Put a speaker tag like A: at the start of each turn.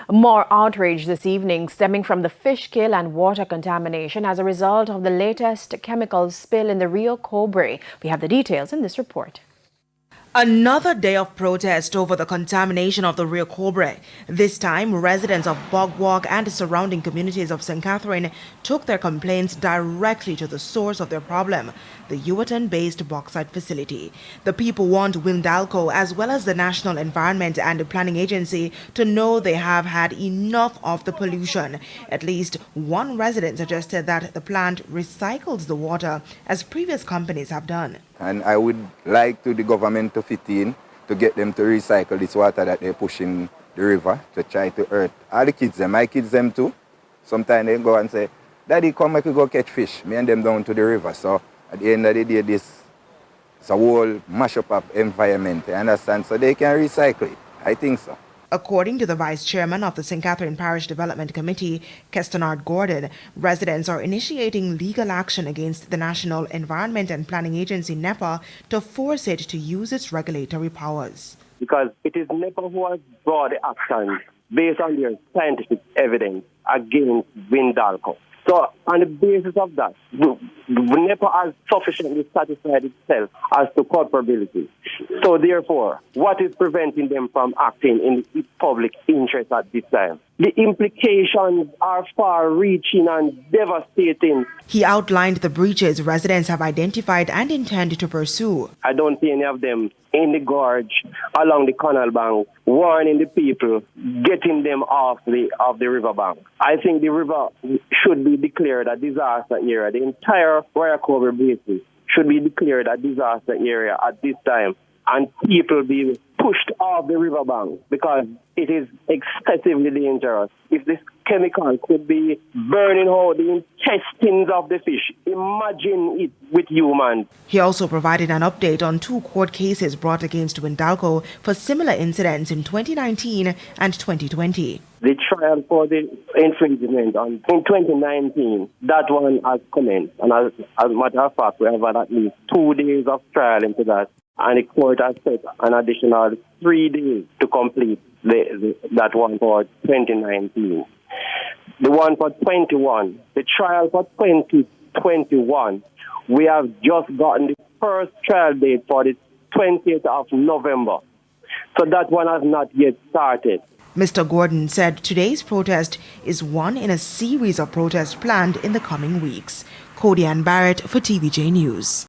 A: More outrage this evening stemming from the fish kill and water contamination as a result of the latest chemical spill in the Rio Cobre. We have the details in this report.
B: Another day of protest over the contamination of the Rio Cobre. This time, residents of Bogwalk and the surrounding communities of St. Catherine took their complaints directly to the source of their problem, the Yuatan-based bauxite facility. The people want Windalco as well as the National Environment and Planning Agency to know they have had enough of the pollution. At least one resident suggested that the plant recycles the water as previous companies have done.
C: And I would like the government to fit in to get them to recycle this water that they push in the river to try to hurt all the kids, my kids them too. Sometimes they go and say, Daddy, come make we go catch fish. Me and them down to the river. So at the end of the day, this is a whole mash up of environment, you understand? So they can recycle it. I think so.
B: According to the vice chairman of the St. Catherine Parish Development Committee, Kestenard Gordon, residents are initiating legal action against the National Environment and Planning Agency, NEPA, to force it to use its regulatory powers.
D: Because it is NEPA who has brought the action based on their scientific evidence against Windalco. So, on the basis of that, NEPA has sufficiently satisfied itself as to culpability. So, therefore, what is preventing them from acting in the public interest at this time? The implications are far-reaching and devastating.
B: He outlined the breaches residents have identified and intend to pursue.
D: I don't see any of them in the gorge, along the canal bank, warning the people, getting them off the riverbank. I think the river should be declared a disaster area. The entire Rio Cobre basin should be declared a disaster area at this time, and people be pushed off the riverbank because it is excessively dangerous. If this chemical could be burning out the intestines of the fish, imagine it with humans.
B: He also provided an update on 2 court cases brought against Windalco for similar incidents in 2019 and 2020.
D: The trial for the infringement in 2019, that one has commenced. And as a matter of fact, we have had at least 2 days of trial into that. And the court has set an additional 3 days to complete that one for 2019. The one for 21, the trial for 2021, we have just gotten the first trial date for the 20th of November. So that one has not yet started.
B: Mr. Gordon said today's protest is one in a series of protests planned in the coming weeks. Cody Ann Barrett for TVJ News.